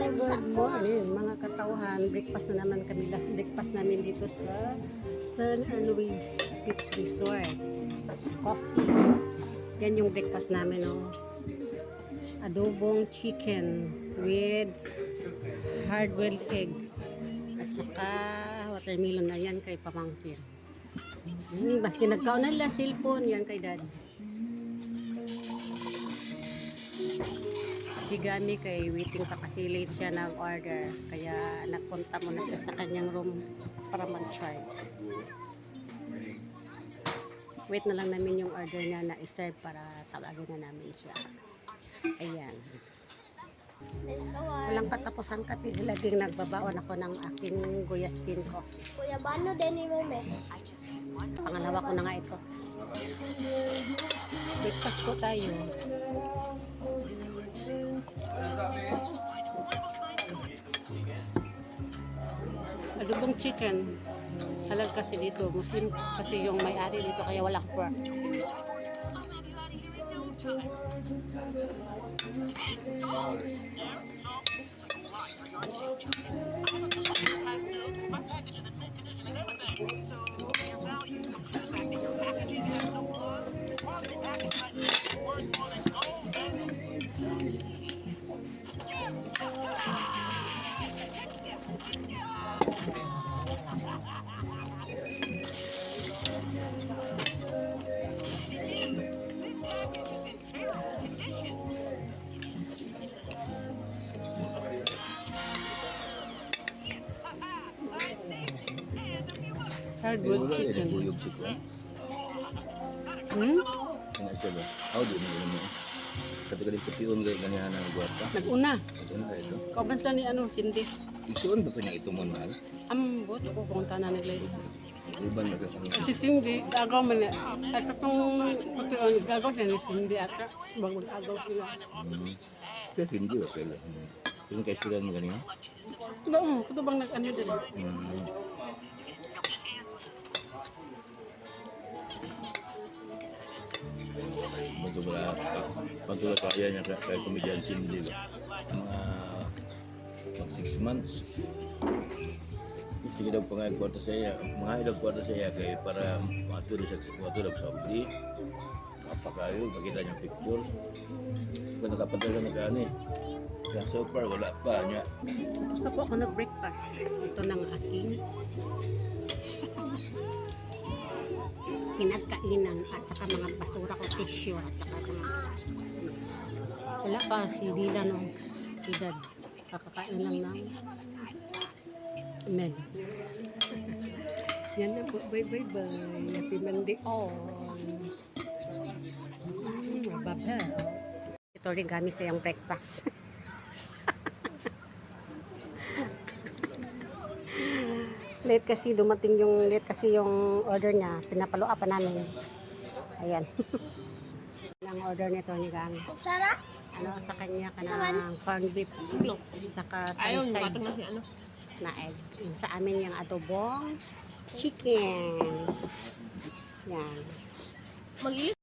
Good morning mga katauhan. Breakfast na naman kami. Last breakfast namin dito sa Sun and Waves Beach Resort. Coffee. Yan yung breakfast namin, oh. Adobong chicken with hard-boiled egg. At saka watermelon na yan kay pamangkin. Baski nagkaon na nila cellphone yan kay dad. Si Gami kay waiting pa kasi late siya nag-order. Kaya nagpunta muna siya sa kanyang room para mag-charge. Wait na lang namin yung order niya na i-serve para tawagin na namin siya. Ayan. Walang katapusan kape. Laging nagbabaon ako ng aking guyaskin ko. Kuya, bano din mo me? Pangalawa ko na nga ito. Breakfast po tayo. Adobong chicken. Halal kasi dito. Muslim kasi yung may-ari dito kaya walang pork. Hard-boiled chicken. Hmm? How do you know? Ketika dipetiun kayak ganyan na guwata. Nag-una. Ano ito? Kauban sila ni Cindy. Isuon ba kanya ito mo na? Ambot ako kung tanan nila isa. Iban na kasama. Si Cindy, agaw man na. At itong agaw siya ni Cindy at bagong agaw sila. Kasi hindi ba sila? Yung kay sila mo ganyan? Oo, ito bang nag-ano din? Pagtulad kaya niya kay komedyan Cindy ba? Mga 6 months. Sige daw pangayag kwarta saya. Mangayag kwarta saya kay para matulog sa obli. Apakayo, makita niya picture. Kung nakapadala na gani. Kaya so far wala pa niya. Gusto po ako nag-breakfast. Ito ng aking pinagkainan at saka mga basura ko, tissue at saka mga wala pa si Dila no, si Dad kakakain lang ng med. Yan na po, bye. Happy Monday on. Baba. Ito rin gamit sa yung breakfast. Late kasi yung order niya, pinapaloa pa namin. Ayan. Ang order nito ni Gang. Sara? Ano sa kanya kanang corned beef saka Ayun, side batang na si ano. na egg. Sa amin yung adobong chicken. Yan. Mag-ilis